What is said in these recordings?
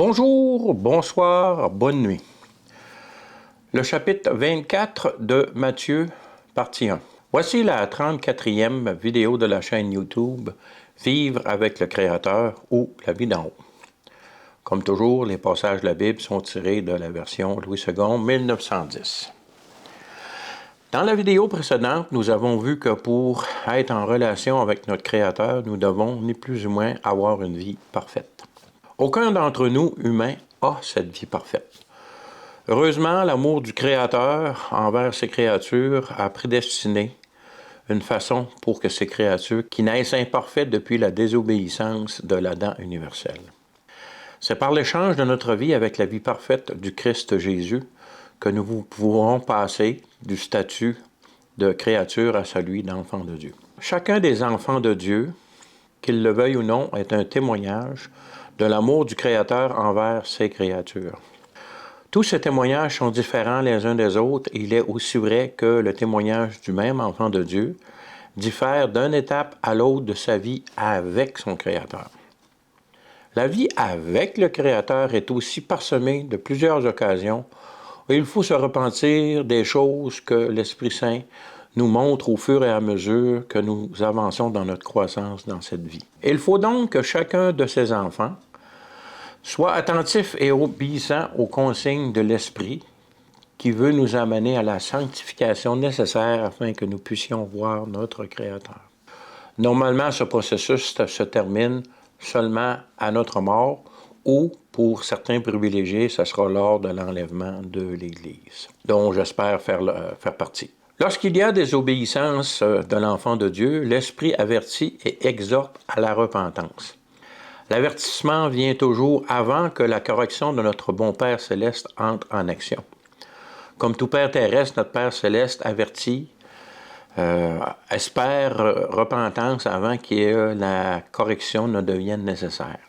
Bonjour, bonsoir, bonne nuit. Le chapitre 24 de Matthieu, partie 1. Voici la 34e vidéo de la chaîne YouTube Vivre avec le Créateur ou La vie d'en haut. Comme toujours, les passages de la Bible sont tirés de la version Louis II 1910. Dans la vidéo précédente, nous avons vu que pour être en relation avec notre Créateur, nous devons ni plus ou moins avoir une vie parfaite. Aucun d'entre nous, humains, a cette vie parfaite. Heureusement, l'amour du Créateur envers ses créatures a prédestiné une façon pour que ces créatures, qui naissent imparfaites depuis la désobéissance de l'Adam universel. C'est par l'échange de notre vie avec la vie parfaite du Christ Jésus que nous pourrons passer du statut de créature à celui d'enfant de Dieu. Chacun des enfants de Dieu, qu'il le veuille ou non, est un témoignage de l'amour du Créateur envers ses créatures. Tous ces témoignages sont différents les uns des autres. Il est aussi vrai que le témoignage du même enfant de Dieu diffère d'une étape à l'autre de sa vie avec son Créateur. La vie avec le Créateur est aussi parsemée de plusieurs occasions où il faut se repentir des choses que l'Esprit Saint nous montre au fur et à mesure que nous avançons dans notre croissance dans cette vie. Il faut donc que chacun de ces enfants soit attentif et obéissant aux consignes de l'Esprit qui veut nous amener à la sanctification nécessaire afin que nous puissions voir notre Créateur. Normalement, ce processus se termine seulement à notre mort ou, pour certains privilégiés, ce sera lors de l'enlèvement de l'Église, dont j'espère faire partie. Lorsqu'il y a des obéissances de l'enfant de Dieu, l'Esprit avertit et exhorte à la repentance. L'avertissement vient toujours avant que la correction de notre bon Père céleste entre en action. Comme tout Père terrestre, notre Père céleste avertit, espère repentance avant que la correction ne devienne nécessaire.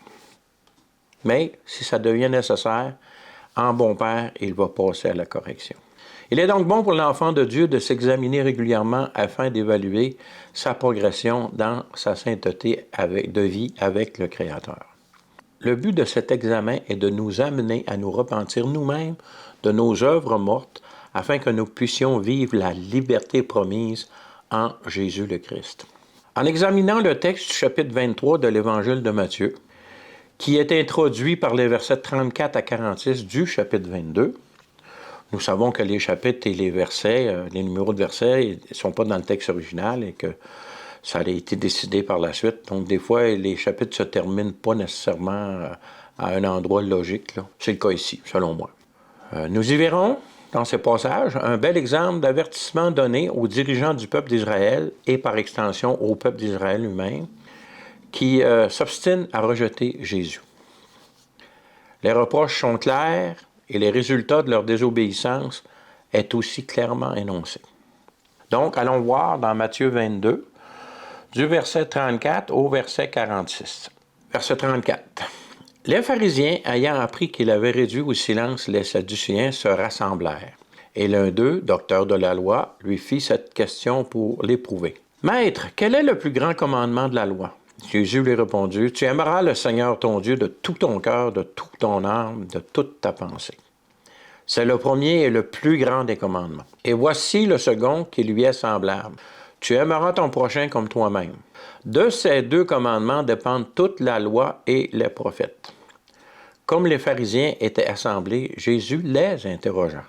Mais si ça devient nécessaire, en bon Père, il va passer à la correction. Il est donc bon pour l'enfant de Dieu de s'examiner régulièrement afin d'évaluer sa progression dans sa sainteté de vie avec le Créateur. Le but de cet examen est de nous amener à nous repentir nous-mêmes de nos œuvres mortes afin que nous puissions vivre la liberté promise en Jésus le Christ. En examinant le texte du chapitre 23 de l'Évangile de Matthieu, qui est introduit par les versets 34 à 46 du chapitre 22, nous savons que les chapitres et les versets, les numéros de versets ne sont pas dans le texte original et que ça a été décidé par la suite. Donc, des fois, les chapitres ne se terminent pas nécessairement à un endroit logique. Là. C'est le cas ici, selon moi. Nous y verrons, dans ces passages, un bel exemple d'avertissement donné aux dirigeants du peuple d'Israël et par extension au peuple d'Israël lui-même qui s'obstinent à rejeter Jésus. Les reproches sont clairs et les résultats de leur désobéissance est aussi clairement énoncé. Donc, allons voir dans Matthieu 22, du verset 34 au verset 46. Verset 34. Les pharisiens, ayant appris qu'il avait réduit au silence les Sadducéens, se rassemblèrent. Et l'un d'eux, docteur de la loi, lui fit cette question pour l'éprouver. « Maître, quel est le plus grand commandement de la loi? » Jésus lui répondit, « Tu aimeras le Seigneur ton Dieu de tout ton cœur, de toute ton âme, de toute ta pensée. » C'est le premier et le plus grand des commandements. Et voici le second qui lui est semblable. Tu aimeras ton prochain comme toi-même. De ces deux commandements dépendent toute la loi et les prophètes. Comme les pharisiens étaient assemblés, Jésus les interrogea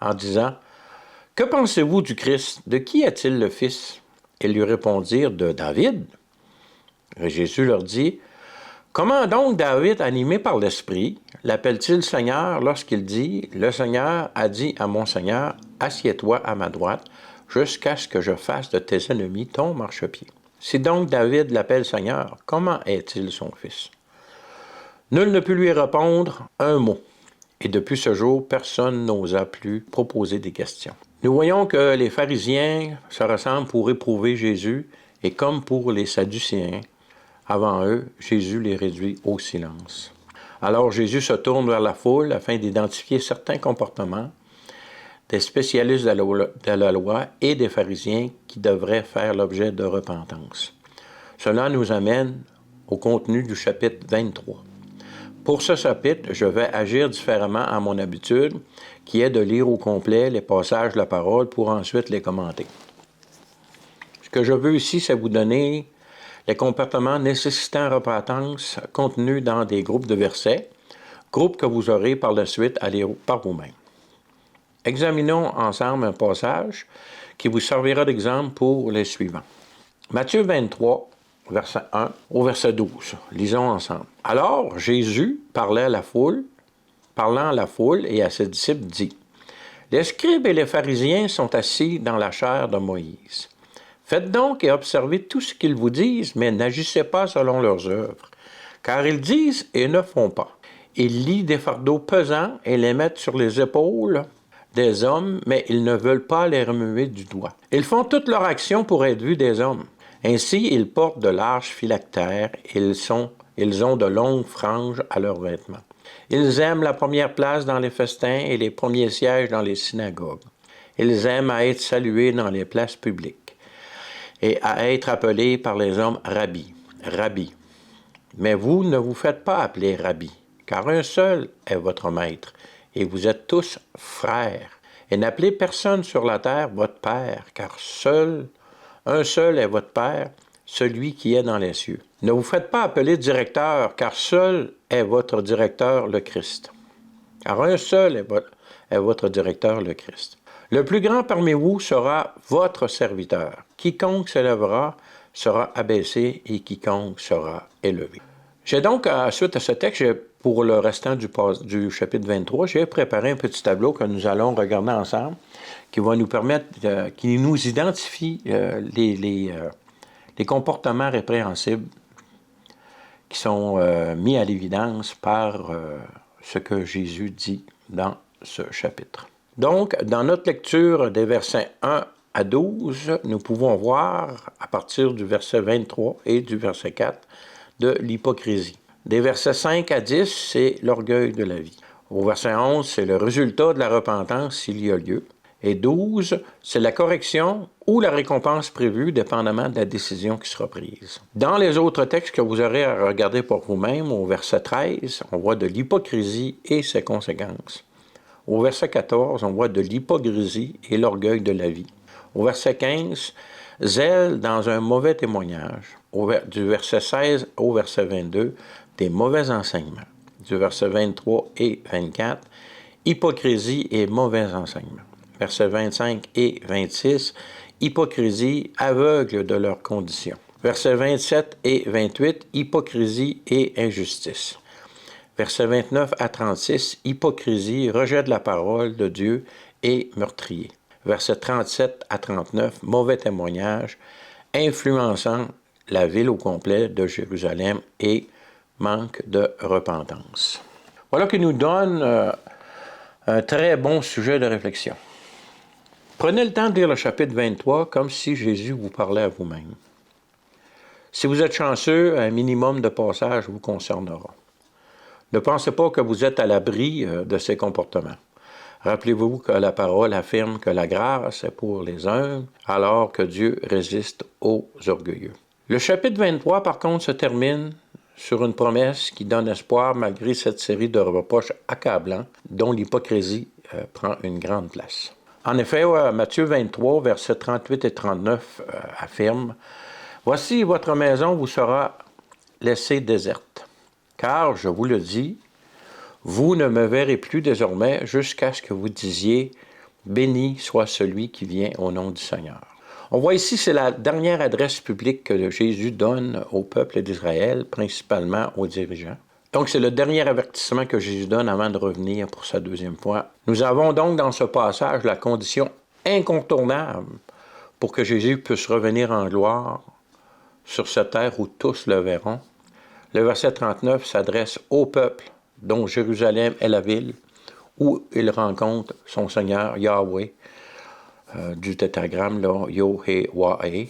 en disant, « Que pensez-vous du Christ? De qui est-il le Fils? » Ils lui répondirent, « De David. » Et Jésus leur dit, « Comment donc David, animé par l'Esprit, l'appelle-t-il Seigneur lorsqu'il dit, « Le Seigneur a dit à mon Seigneur, assieds-toi à ma droite, jusqu'à ce que je fasse de tes ennemis ton marchepied. » Si donc David l'appelle Seigneur, comment est-il son fils? Nul ne put lui répondre un mot, et depuis ce jour, personne n'osa plus proposer des questions. Nous voyons que les pharisiens se rassemblent pour éprouver Jésus, et comme pour les Sadducéens, avant eux, Jésus les réduit au silence. Alors Jésus se tourne vers la foule afin d'identifier certains comportements des spécialistes de la loi et des pharisiens qui devraient faire l'objet de repentance. Cela nous amène au contenu du chapitre 23. Pour ce chapitre, je vais agir différemment à mon habitude, qui est de lire au complet les passages de la parole pour ensuite les commenter. Ce que je veux ici, c'est vous donner les comportements nécessitant repentance contenus dans des groupes de versets, groupes que vous aurez par la suite à lire par vous-même. Examinons ensemble un passage qui vous servira d'exemple pour les suivants. Matthieu 23, verset 1 au verset 12. Lisons ensemble. Alors, Jésus parlant à la foule et à ses disciples, dit, « Les scribes et les pharisiens sont assis dans la chaire de Moïse. Faites donc et observez tout ce qu'ils vous disent, mais n'agissez pas selon leurs œuvres, car ils disent et ne font pas. Ils lient des fardeaux pesants et les mettent sur les épaules des hommes, mais ils ne veulent pas les remuer du doigt. Ils font toute leur action pour être vus des hommes. Ainsi, ils portent de larges phylactères, ils ont de longues franges à leurs vêtements. Ils aiment la première place dans les festins et les premiers sièges dans les synagogues. Ils aiment à être salués dans les places publiques et à être appelés par les hommes rabbi, rabbi. Mais vous ne vous faites pas appeler rabbi, car un seul est votre maître, et vous êtes tous frères. Et n'appelez personne sur la terre votre père, car un seul est votre Père, celui qui est dans les cieux. Ne vous faites pas appeler directeur, car seul est votre directeur, le Christ. Car un seul est votre directeur, le Christ. Le plus grand parmi vous sera votre serviteur. Quiconque s'élèvera sera abaissé, et quiconque sera élevé. J'ai donc, suite à ce texte, pour le restant du chapitre 23, j'ai préparé un petit tableau que nous allons regarder ensemble, qui va nous permettre, qui nous identifie les comportements répréhensibles qui sont mis à l'évidence par ce que Jésus dit dans ce chapitre. Donc, dans notre lecture des versets 1 à 12, nous pouvons voir, à partir du verset 23 et du verset 4, de l'hypocrisie. Des versets 5 à 10, c'est l'orgueil de la vie. Au verset 11, c'est le résultat de la repentance s'il y a lieu. Et 12, c'est la correction ou la récompense prévue, dépendamment de la décision qui sera prise. Dans les autres textes que vous aurez à regarder pour vous-même, au verset 13, on voit de l'hypocrisie et ses conséquences. Au verset 14, on voit de l'hypocrisie et l'orgueil de la vie. Au verset 15, zèle dans un mauvais témoignage. Du verset 16 au verset 22, des mauvais enseignements. Du verset 23 et 24, hypocrisie et mauvais enseignements. Versets 25 et 26, hypocrisie aveugle de leurs conditions. Versets 27 et 28, hypocrisie et injustice. Versets 29 à 36, hypocrisie, rejet de la parole de Dieu et meurtrier. Versets 37 à 39, mauvais témoignage, influençant la ville au complet de Jérusalem et manque de repentance. Voilà qui nous donne un très bon sujet de réflexion. Prenez le temps de lire le chapitre 23 comme si Jésus vous parlait à vous-même. Si vous êtes chanceux, un minimum de passages vous concernera. Ne pensez pas que vous êtes à l'abri de ces comportements. Rappelez-vous que la parole affirme que la grâce est pour les humbles, alors que Dieu résiste aux orgueilleux. Le chapitre 23, par contre, se termine sur une promesse qui donne espoir malgré cette série de reproches accablants dont l'hypocrisie prend une grande place. En effet, Matthieu 23, versets 38 et 39 affirme « Voici votre maison vous sera laissée déserte, car, je vous le dis, vous ne me verrez plus désormais jusqu'à ce que vous disiez « Béni soit celui qui vient au nom du Seigneur ». On voit ici, c'est la dernière adresse publique que Jésus donne au peuple d'Israël, principalement aux dirigeants. Donc, c'est le dernier avertissement que Jésus donne avant de revenir pour sa deuxième fois. Nous avons donc dans ce passage la condition incontournable pour que Jésus puisse revenir en gloire sur cette terre où tous le verront. Le verset 39 s'adresse au peuple dont Jérusalem est la ville où il rencontre son Seigneur Yahweh, du tétragramme, là, Yod-Hé-Wah-Hé,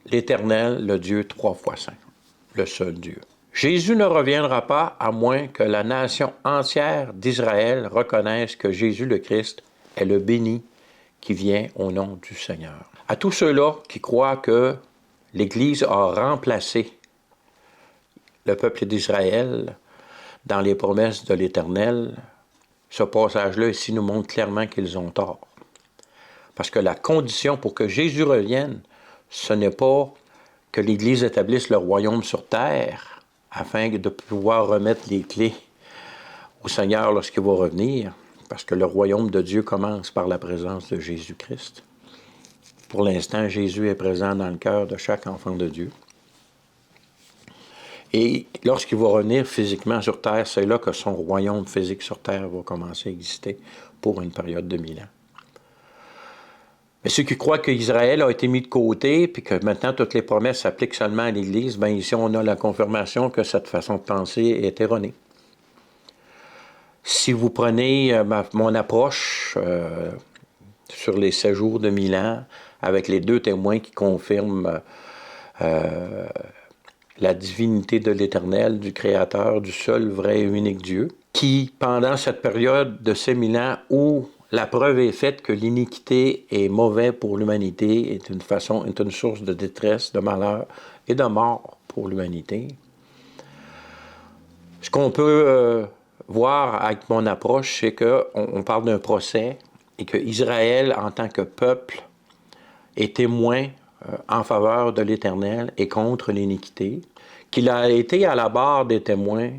l'Éternel, le Dieu 3 fois saint, le seul Dieu. Jésus ne reviendra pas à moins que la nation entière d'Israël reconnaisse que Jésus le Christ est le béni qui vient au nom du Seigneur. À tous ceux-là qui croient que l'Église a remplacé le peuple d'Israël dans les promesses de l'Éternel, ce passage-là ici nous montre clairement qu'ils ont tort. Parce que la condition pour que Jésus revienne, ce n'est pas que l'Église établisse le royaume sur terre afin de pouvoir remettre les clés au Seigneur lorsqu'il va revenir, parce que le royaume de Dieu commence par la présence de Jésus-Christ. Pour l'instant, Jésus est présent dans le cœur de chaque enfant de Dieu. Et lorsqu'il va revenir physiquement sur terre, c'est là que son royaume physique sur terre va commencer à exister pour une période de 1000 ans. Mais ceux qui croient qu'Israël a été mis de côté, puis que maintenant toutes les promesses s'appliquent seulement à l'Église, bien ici on a la confirmation que cette façon de penser est erronée. Si vous prenez mon approche sur les séjours de 1000 ans, avec les 2 témoins qui confirment la divinité de l'Éternel, du Créateur, du seul vrai et unique Dieu, qui, pendant cette période de ces 1000 ans où la preuve est faite que l'iniquité est mauvaise pour l'humanité, est une source de détresse, de malheur et de mort pour l'humanité. Ce qu'on peut voir avec mon approche, c'est qu'on parle d'un procès et que Israël, en tant que peuple, est témoin en faveur de l'Éternel et contre l'iniquité, qu'il a été à la barre des témoins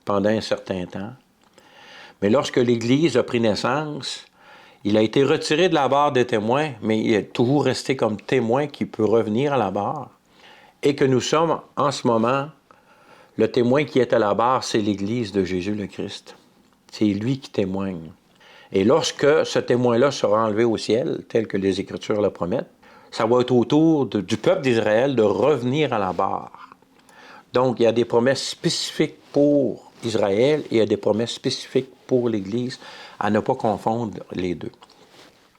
pendant un certain temps. Mais lorsque l'Église a pris naissance, il a été retiré de la barre des témoins, mais il est toujours resté comme témoin qui peut revenir à la barre. Et que nous sommes, en ce moment, le témoin qui est à la barre, c'est l'Église de Jésus le Christ. C'est lui qui témoigne. Et lorsque ce témoin-là sera enlevé au ciel, tel que les Écritures le promettent, ça va être au tour du peuple d'Israël de revenir à la barre. Donc, il y a des promesses spécifiques pour Israël et il y a des promesses spécifiques pour l'Église, à ne pas confondre les deux.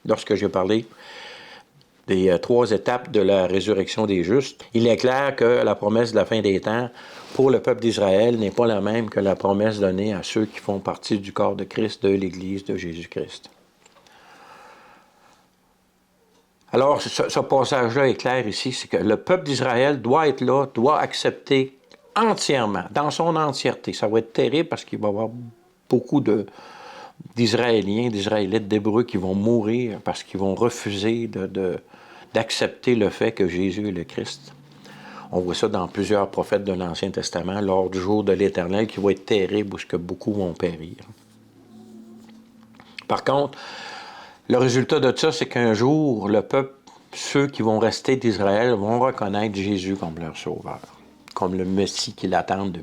Lorsque j'ai parlé des 3 étapes de la résurrection des justes, il est clair que la promesse de la fin des temps pour le peuple d'Israël n'est pas la même que la promesse donnée à ceux qui font partie du corps de Christ, de l'Église de Jésus-Christ. Alors, ce passage-là est clair ici, c'est que le peuple d'Israël doit être là, doit accepter entièrement, dans son entièreté. Ça va être terrible parce qu'il va y avoir beaucoup d'Israéliens, d'Israélites, d'Hébreux qui vont mourir parce qu'ils vont refuser d'accepter le fait que Jésus est le Christ. On voit ça dans plusieurs prophètes de l'Ancien Testament, lors du jour de l'Éternel, qui va être terrible, où que beaucoup vont périr. Par contre, le résultat de ça, c'est qu'un jour, le peuple, ceux qui vont rester d'Israël, vont reconnaître Jésus comme leur sauveur, comme le Messie qu'ils attendent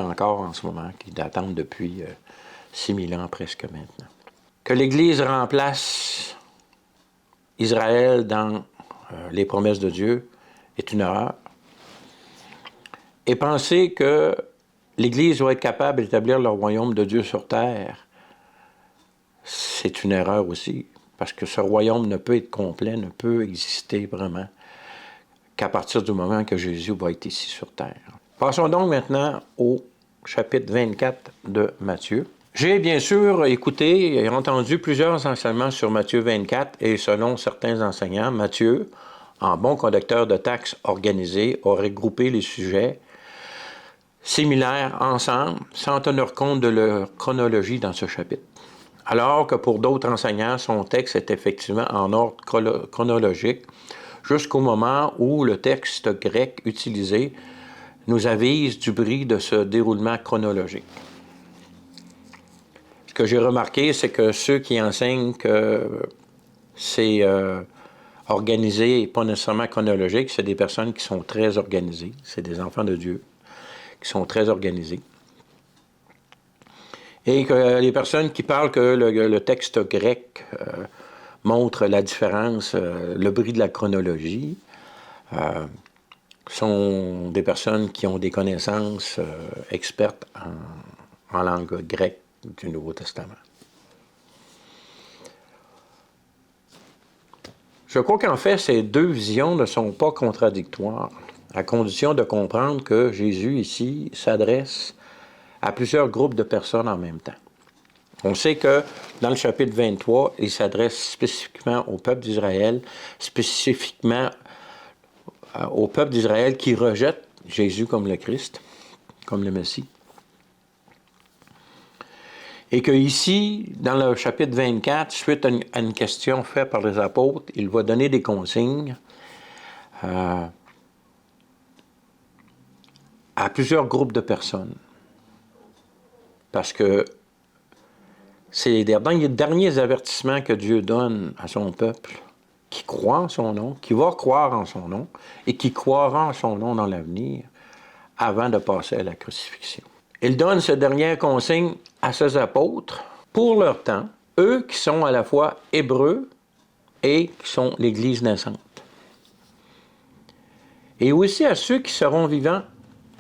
encore en ce moment, qu'ils attendent depuis 6000 ans presque maintenant. Que l'Église remplace Israël dans les promesses de Dieu est une erreur. Et penser que l'Église va être capable d'établir le royaume de Dieu sur terre, c'est une erreur aussi, parce que ce royaume ne peut être complet, ne peut exister vraiment qu'à partir du moment que Jésus va être ici sur terre. Passons donc maintenant au chapitre 24 de Matthieu. J'ai bien sûr écouté et entendu plusieurs enseignements sur Matthieu 24 et selon certains enseignants, Matthieu, en bon conducteur de taxes organisé, aurait groupé les sujets similaires ensemble sans tenir compte de leur chronologie dans ce chapitre. Alors que pour d'autres enseignants, son texte est effectivement en ordre chronologique jusqu'au moment où le texte grec utilisé nous avise du bris de ce déroulement chronologique. Ce que j'ai remarqué, c'est que ceux qui enseignent que c'est organisé et pas nécessairement chronologique, c'est des personnes qui sont très organisées. C'est des enfants de Dieu qui sont très organisés. Et que les personnes qui parlent que le texte grec montre la différence, le bris de la chronologie, sont des personnes qui ont des connaissances expertes en langue grecque du Nouveau Testament. Je crois qu'en fait, ces 2 visions ne sont pas contradictoires, à condition de comprendre que Jésus, ici, s'adresse à plusieurs groupes de personnes en même temps. On sait que dans le chapitre 23, il s'adresse spécifiquement au peuple d'Israël, spécifiquement au peuple d'Israël qui rejette Jésus comme le Christ, comme le Messie. Et que ici, dans le chapitre 24, suite à une question faite par les apôtres, il va donner des consignes à plusieurs groupes de personnes. Parce que c'est les derniers avertissements que Dieu donne à son peuple, qui croit en son nom, qui va croire en son nom, et qui croira en son nom dans l'avenir, avant de passer à la crucifixion. Il donne ce dernier consigne à ses apôtres pour leur temps, eux qui sont à la fois hébreux et qui sont l'Église naissante. Et aussi à ceux qui seront vivants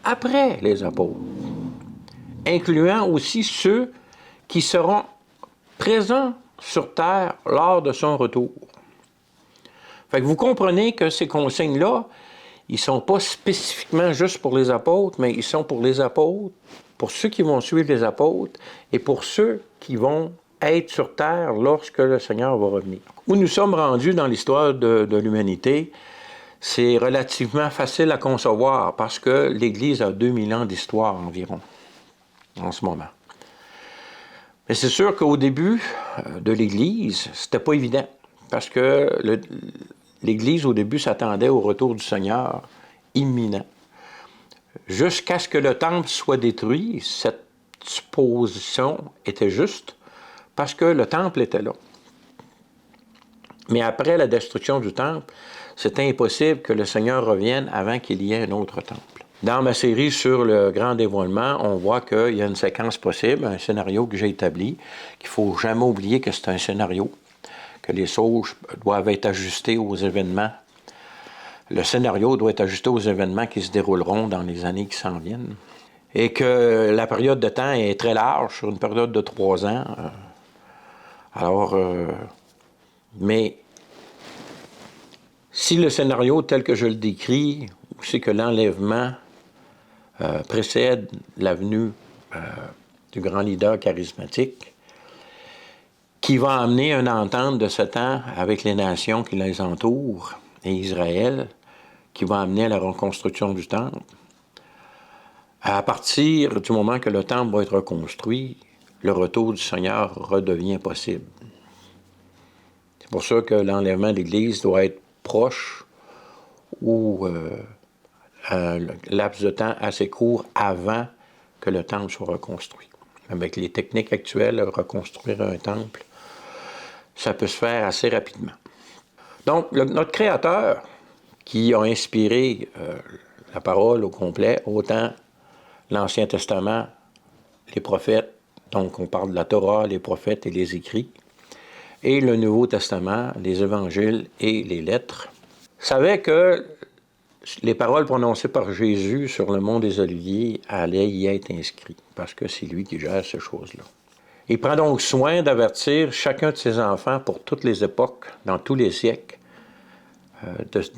après les apôtres, incluant aussi ceux qui seront présents sur terre lors de son retour. Fait que vous comprenez que ces consignes-là, ils ne sont pas spécifiquement juste pour les apôtres, mais ils sont pour les apôtres, pour ceux qui vont suivre les apôtres et pour ceux qui vont être sur terre lorsque le Seigneur va revenir. Où nous sommes rendus dans l'histoire de l'humanité, c'est relativement facile à concevoir parce que l'Église a 2000 ans d'histoire environ en ce moment. Mais c'est sûr qu'au début de l'Église, c'était pas évident parce que l'Église, au début, s'attendait au retour du Seigneur imminent. Jusqu'à ce que le temple soit détruit, cette supposition était juste parce que le temple était là. Mais après la destruction du temple, c'était impossible que le Seigneur revienne avant qu'il y ait un autre temple. Dans ma série sur le grand dévoilement, on voit qu'il y a une séquence possible, un scénario que j'ai établi, qu'il ne faut jamais oublier que c'est un scénario, que les choses doivent être ajustées aux événements. Le scénario doit être ajusté aux événements qui se dérouleront dans les années qui s'en viennent. Et que la période de temps est très large, sur une période de 3 ans. Mais si le scénario tel que je le décris, c'est que l'enlèvement précède la venue du grand leader charismatique, qui va amener une entente de 7 ans avec les nations qui les entourent, et Israël, qui va amener à la reconstruction du temple. À partir du moment que le temple va être reconstruit, le retour du Seigneur redevient possible. C'est pour ça que l'enlèvement de l'Église doit être proche ou un laps de temps assez court avant que le temple soit reconstruit. Avec les techniques actuelles, reconstruire un temple, ça peut se faire assez rapidement. Donc, notre Créateur, qui a inspiré la parole au complet, autant l'Ancien Testament, les prophètes, donc on parle de la Torah, les prophètes et les écrits, et le Nouveau Testament, les évangiles et les lettres, savait que les paroles prononcées par Jésus sur le mont des Oliviers allaient y être inscrites, parce que c'est lui qui gère ces choses-là. Il prend donc soin d'avertir chacun de ses enfants pour toutes les époques, dans tous les siècles,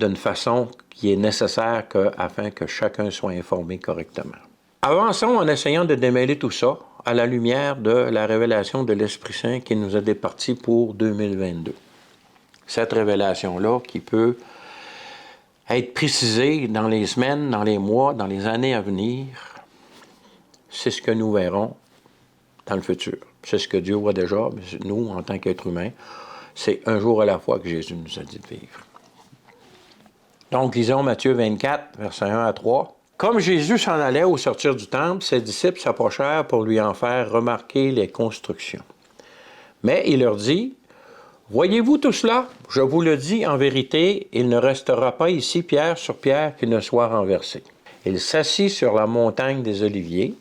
d'une façon qui est nécessaire afin que chacun soit informé correctement. Avançons en essayant de démêler tout ça à la lumière de la révélation de l'Esprit Saint qui nous a départis pour 2022. Cette révélation-là qui peut être précisée dans les semaines, dans les mois, dans les années à venir, c'est ce que nous verrons dans le futur. C'est ce que Dieu voit déjà, mais nous, en tant qu'êtres humains, c'est un jour à la fois que Jésus nous a dit de vivre. Donc, lisons Matthieu 24, versets 1 à 3. « Comme Jésus s'en allait au sortir du temple, ses disciples s'approchèrent pour lui en faire remarquer les constructions. Mais il leur dit, « Voyez-vous tout cela? Je vous le dis en vérité, il ne restera pas ici pierre sur pierre qui ne soit renversée. » Il s'assit sur la montagne des Oliviers,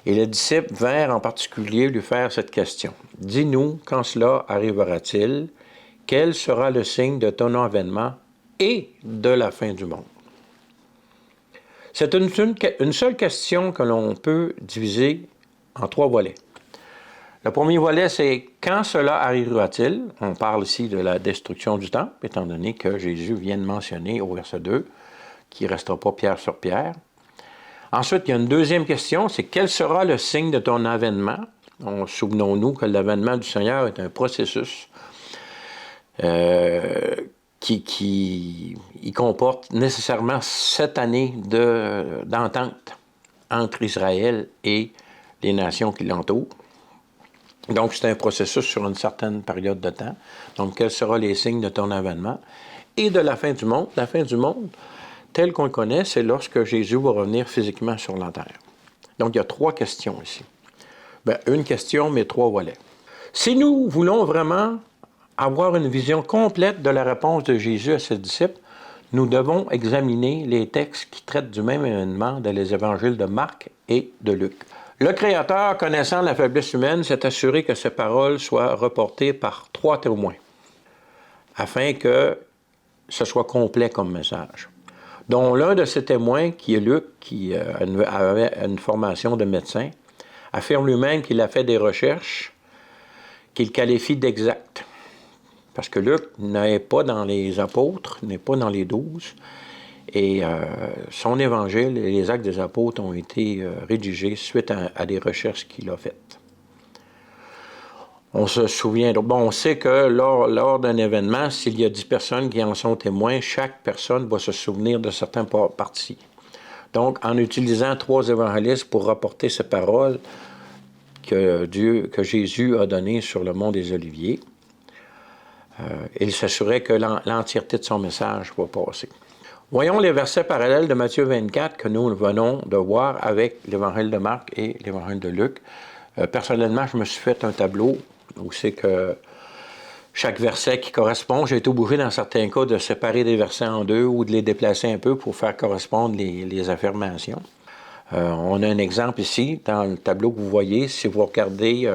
et les disciples vinrent en particulier lui faire cette question. « Dis-nous, quand cela arrivera-t-il? Quel sera le signe de ton avènement et de la fin du monde? » C'est une seule question que l'on peut diviser en 3 volets. Le premier volet, c'est « Quand cela arrivera-t-il? » On parle ici de la destruction du temple, étant donné que Jésus vient de mentionner au verset 2 qu'il ne restera pas pierre sur pierre. Ensuite, il y a une deuxième question, c'est « Quel sera le signe de ton avènement? » Souvenons-nous que l'avènement du Seigneur est un processus qui comporte nécessairement 7 années d'entente entre Israël et les nations qui l'entourent. Donc, c'est un processus sur une certaine période de temps. Donc, quels seront les signes de ton avènement? Et de la fin du monde. La fin du monde, tel qu'on le connaît, c'est lorsque Jésus va revenir physiquement sur la terre. Donc, il y a 3 questions ici. Bien, une question, mais 3 volets. Si nous voulons vraiment avoir une vision complète de la réponse de Jésus à ses disciples, nous devons examiner les textes qui traitent du même événement dans les évangiles de Marc et de Luc. Le Créateur, connaissant la faiblesse humaine, s'est assuré que ces paroles soient reportées par 3 témoins, afin que ce soit complet comme message. Dont l'un de ces témoins, qui est Luc, qui avait une formation de médecin, affirme lui-même qu'il a fait des recherches qu'il qualifie d'exactes. Parce que Luc n'est pas dans les apôtres, n'est pas dans les 12, et son évangile et les actes des apôtres ont été rédigés suite à des recherches qu'il a faites. On se souvient, on sait que lors d'un événement, s'il y a 10 personnes qui en sont témoins, chaque personne va se souvenir de certaines parties. Donc, en utilisant 3 évangélistes pour rapporter ces paroles que Jésus a données sur le mont des Oliviers, il s'assurait que l'entièreté de son message va passer. Voyons les versets parallèles de Matthieu 24 que nous venons de voir avec l'Évangile de Marc et l'Évangile de Luc. Personnellement, je me suis fait un tableau où c'est que chaque verset qui correspond, j'ai été obligé dans certains cas de séparer des versets en 2 ou de les déplacer un peu pour faire correspondre les affirmations. On a un exemple ici dans le tableau que vous voyez. Si vous regardez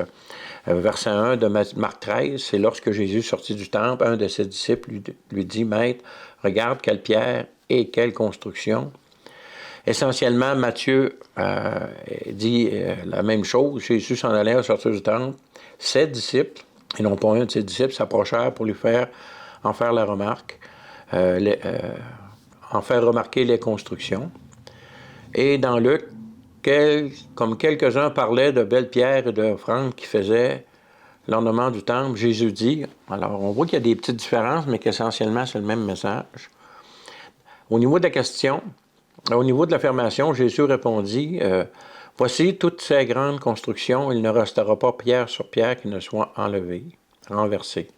verset 1 de Marc 13, c'est lorsque Jésus sortit du temple, un de ses disciples lui dit « Maître, regarde quelle pierre et quelle construction ». Essentiellement, Matthieu dit la même chose. Jésus s'en allait au sortir du temple. Ses disciples, et non pas un de ses disciples, s'approchèrent pour lui en faire la remarque, en faire remarquer les constructions. Et dans Luc, comme quelques-uns parlaient de belles pierres et d'offrandes qui faisaient l'ornement du temple, Jésus dit, alors on voit qu'il y a des petites différences, mais qu'essentiellement c'est le même message. Au niveau de la question, au niveau de l'affirmation, Jésus répondit, voici toutes ces grandes constructions, il ne restera pas pierre sur pierre qui ne soit renversée.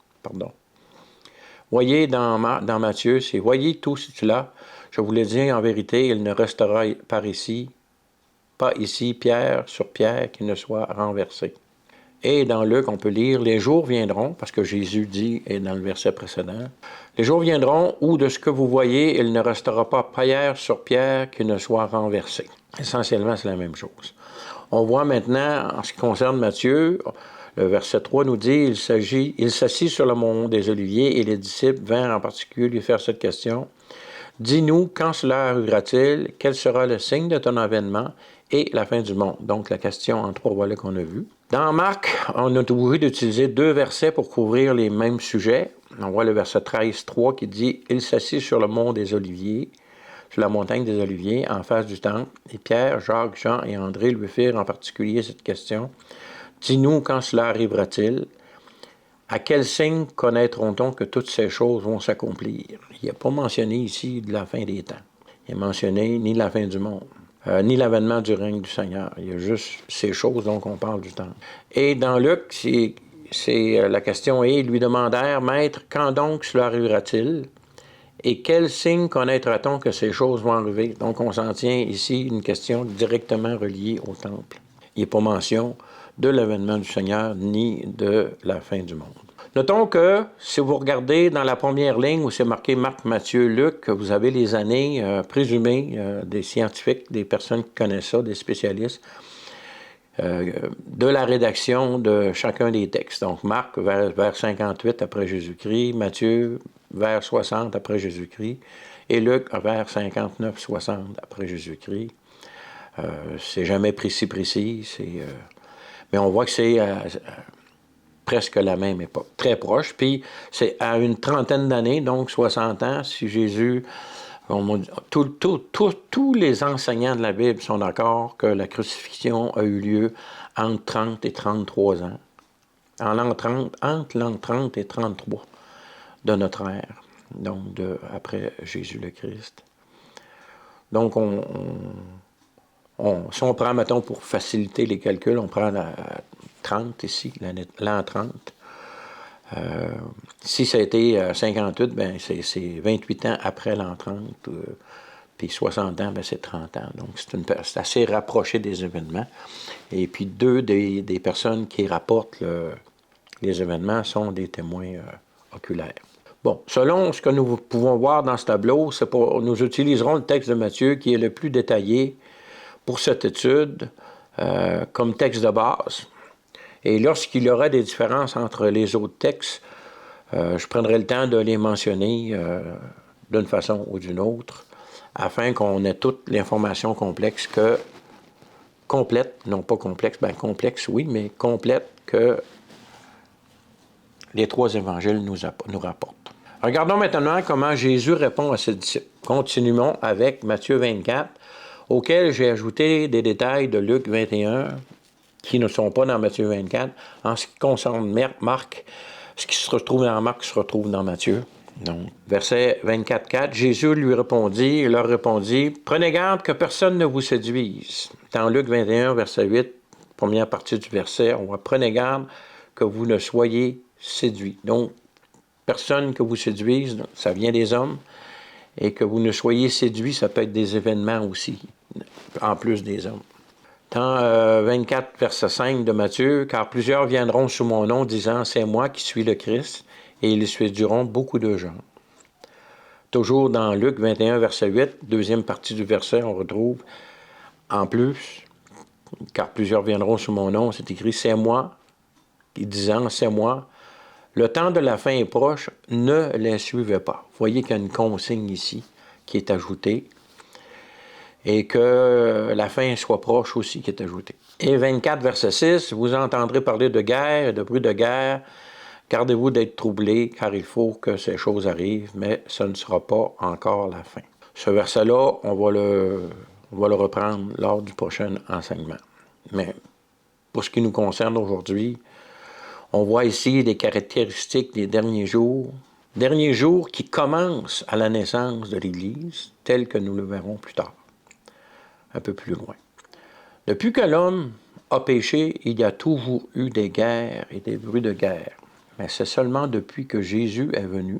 Voyez dans Matthieu, c'est voyez tout cela, je vous le dis en vérité, il ne restera pas ici pierre sur pierre qui ne soit renversée. Et dans Luc, on peut lire, les jours viendront, parce que Jésus dit, et dans le verset précédent, les jours viendront où de ce que vous voyez, il ne restera pas pierre sur pierre qui ne soit renversée. Essentiellement, c'est la même chose. On voit maintenant, en ce qui concerne Matthieu, le verset 3 nous dit, il s'assit sur le mont des Oliviers et les disciples vinrent en particulier lui faire cette question. Dis-nous, quand cela arrivera-t-il? Quel sera le signe de ton avènement et la fin du monde? Donc, la question en 3 volets qu'on a vus. Dans Marc, on a obligé d'utiliser 2 versets pour couvrir les mêmes sujets. On voit le verset 13-3 qui dit « Il s'assit sur le mont des Oliviers, sur la montagne des Oliviers, en face du temple. Et Pierre, Jacques, Jean et André lui firent en particulier cette question. Dis-nous, quand cela arrivera-t-il? À quel signe connaîtront-on que toutes ces choses vont s'accomplir? » Il n'est pas mentionné ici de la fin des temps. Il est mentionné ni la fin du monde, ni l'avènement du règne du Seigneur. Il y a juste ces choses dont on parle du temps. Et dans Luc, la question est, ils lui demandèrent, « Maître, quand donc cela arrivera-t-il? Et quel signe connaîtra-t-on que ces choses vont arriver? » Donc on s'en tient ici une question directement reliée au temple. Il n'est pas mention de l'avènement du Seigneur ni de la fin du monde. Notons que si vous regardez dans la première ligne où c'est marqué Marc, Matthieu, Luc, vous avez les années présumées des scientifiques, des personnes qui connaissent ça, des spécialistes, de la rédaction de chacun des textes. Donc Marc vers 58 après Jésus-Christ, Matthieu vers 60 après Jésus-Christ et Luc vers 59-60 après Jésus-Christ. C'est jamais précis, mais on voit que c'est presque la même époque, très proche. Puis c'est à une trentaine d'années, donc 60 ans, si Jésus... Tous les enseignants de la Bible sont d'accord que la crucifixion a eu lieu entre 30 et 33 ans. Entre l'an 30 et 33 de notre ère, donc après Jésus le Christ. Donc, si on prend, mettons, pour faciliter les calculs, on prend 30 ici, l'an 30. Si ça a été 58, ben c'est 28 ans après l'an 30, puis 60 ans, ben c'est 30 ans. Donc c'est assez rapproché des événements. Et puis deux des personnes qui rapportent les événements sont des témoins oculaires. Bon, selon ce que nous pouvons voir dans ce tableau, nous utiliserons le texte de Matthieu qui est le plus détaillé pour cette étude comme texte de base. Et lorsqu'il y aura des différences entre les autres textes, je prendrai le temps de les mentionner d'une façon ou d'une autre, afin qu'on ait toute l'information complète, non pas complexe, bien complexe, oui, mais complète que les trois évangiles nous rapportent. Regardons maintenant comment Jésus répond à ses disciples. Continuons avec Matthieu 24, auquel j'ai ajouté des détails de Luc 21, qui ne sont pas dans Matthieu 24. En ce qui concerne Marc, ce qui se retrouve dans Marc se retrouve dans Matthieu. Donc, verset 24, Jésus leur répondit, « Prenez garde que personne ne vous séduise. » Dans Luc 21, verset 8, première partie du verset, on voit « Prenez garde que vous ne soyez séduits. » Donc, personne que vous séduise, ça vient des hommes, et que vous ne soyez séduits, ça peut être des événements aussi, en plus des hommes. Dans 24, verset 5 de Matthieu, « Car plusieurs viendront sous mon nom, disant, c'est moi qui suis le Christ, et ils séduiront beaucoup de gens. » Toujours dans Luc 21, verset 8, deuxième partie du verset, on retrouve, en plus, « Car plusieurs viendront sous mon nom », c'est écrit, « C'est moi », disant, « C'est moi ». Le temps de la fin est proche, ne les suivez pas. Vous voyez qu'il y a une consigne ici qui est ajoutée et que la fin soit proche aussi qui est ajoutée. Et 24, verset 6, vous entendrez parler de guerre et de bruit de guerre. Gardez-vous d'être troublés, car il faut que ces choses arrivent, mais ce ne sera pas encore la fin. Ce verset-là, on va le reprendre lors du prochain enseignement. Mais pour ce qui nous concerne aujourd'hui, on voit ici les caractéristiques des derniers jours qui commencent à la naissance de l'Église, tels que nous le verrons plus tard, un peu plus loin. Depuis que l'homme a péché, il y a toujours eu des guerres et des bruits de guerre. Mais c'est seulement depuis que Jésus est venu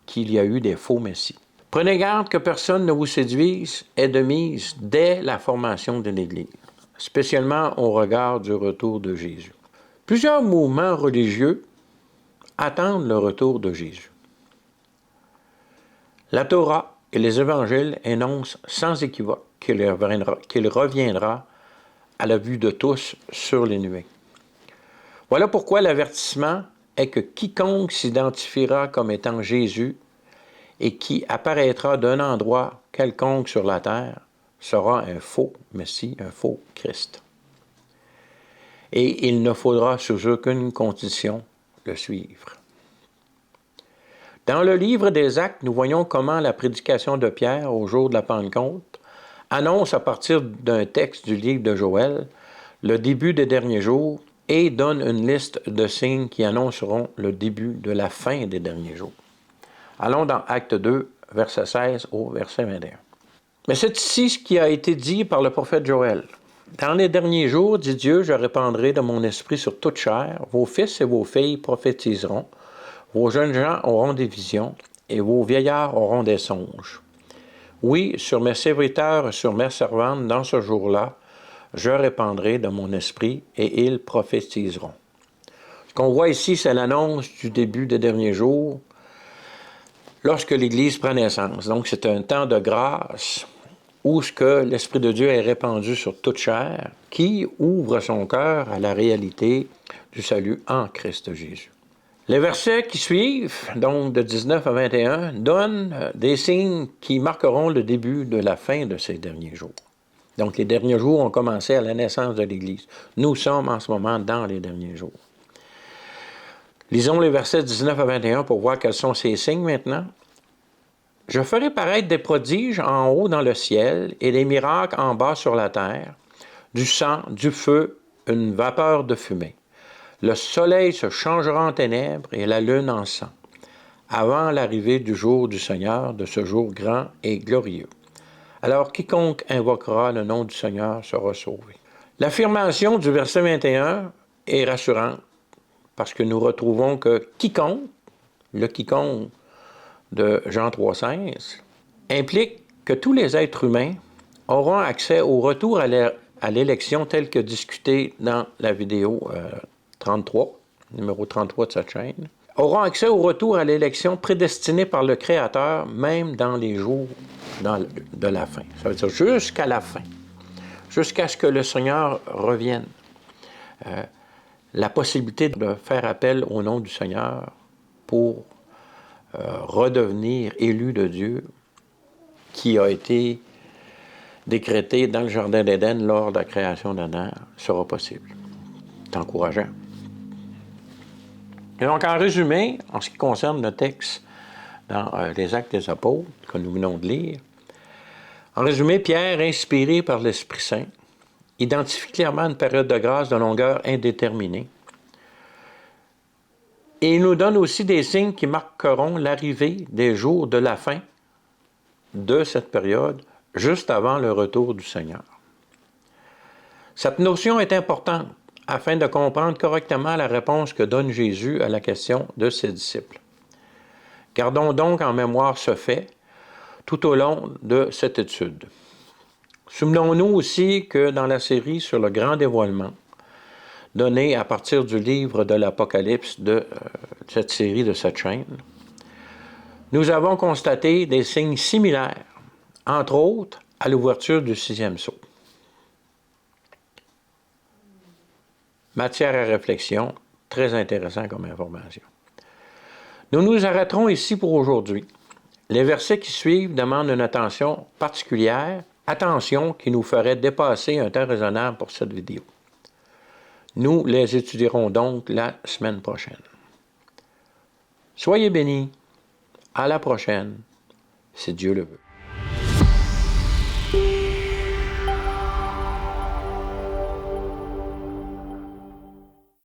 qu'il y a eu des faux messies. Prenez garde que personne ne vous séduise est de mise dès la formation de l'Église, spécialement au regard du retour de Jésus. Plusieurs mouvements religieux attendent le retour de Jésus. La Torah et les évangiles énoncent sans équivoque qu'il reviendra à la vue de tous sur les nuées. Voilà pourquoi l'avertissement est que quiconque s'identifiera comme étant Jésus et qui apparaîtra d'un endroit quelconque sur la terre sera un faux Messie, un faux Christ. Et il ne faudra sous aucune condition le suivre. Dans le livre des Actes, nous voyons comment la prédication de Pierre au jour de la Pentecôte annonce à partir d'un texte du livre de Joël le début des derniers jours et donne une liste de signes qui annonceront le début de la fin des derniers jours. Allons dans Acte 2, verset 16 au verset 21. Mais c'est ici ce qui a été dit par le prophète Joël. Dans les derniers jours, dit Dieu, je répandrai de mon esprit sur toute chair. Vos fils et vos filles prophétiseront. Vos jeunes gens auront des visions et vos vieillards auront des songes. Oui, sur mes serviteurs et sur mes servantes, dans ce jour-là, je répandrai de mon esprit et ils prophétiseront. Ce qu'on voit ici, c'est l'annonce du début des derniers jours, lorsque l'Église prend naissance. Donc, c'est un temps de grâce où ce que l'Esprit de Dieu est répandu sur toute chair, qui ouvre son cœur à la réalité du salut en Christ Jésus. Les versets qui suivent, donc de 19 à 21, donnent des signes qui marqueront le début de la fin de ces derniers jours. Donc, les derniers jours ont commencé à la naissance de l'Église. Nous sommes en ce moment dans les derniers jours. Lisons les versets 19 à 21 pour voir quels sont ces signes maintenant. « Je ferai paraître des prodiges en haut dans le ciel et des miracles en bas sur la terre, du sang, du feu, une vapeur de fumée. Le soleil se changera en ténèbres et la lune en sang, avant l'arrivée du jour du Seigneur, de ce jour grand et glorieux. Alors quiconque invoquera le nom du Seigneur sera sauvé. » L'affirmation du verset 21 est rassurante parce que nous retrouvons que quiconque, le quiconque de Jean 3,16, implique que tous les êtres humains auront accès au retour à l'élection telle que discutée dans la vidéo 33, numéro 33 de cette chaîne, auront accès au retour à l'élection prédestinée par le Créateur, même dans les jours de la fin. Ça veut dire jusqu'à la fin, jusqu'à ce que le Seigneur revienne. La possibilité de faire appel au nom du Seigneur pour redevenir élu de Dieu qui a été décrété dans le Jardin d'Éden lors de la création d'Adam sera possible. C'est encourageant. Et donc, en résumé, en ce qui concerne le texte dans les Actes des Apôtres que nous venons de lire, en résumé, Pierre, inspiré par l'Esprit Saint, identifie clairement une période de grâce de longueur indéterminée. Et il nous donne aussi des signes qui marqueront l'arrivée des jours de la fin de cette période, juste avant le retour du Seigneur. Cette notion est importante afin de comprendre correctement la réponse que donne Jésus à la question de ses disciples. Gardons donc en mémoire ce fait tout au long de cette étude. Souvenons-nous aussi que dans la série sur le grand dévoilement, donnée à partir du livre de l'Apocalypse de cette série de cette chaîne, nous avons constaté des signes similaires, entre autres à l'ouverture du 6e sceau. Matière à réflexion, très intéressant comme information. Nous nous arrêterons ici pour aujourd'hui. Les versets qui suivent demandent une attention particulière, attention qui nous ferait dépasser un temps raisonnable pour cette vidéo. Nous les étudierons donc la semaine prochaine. Soyez bénis. À la prochaine, si Dieu le veut.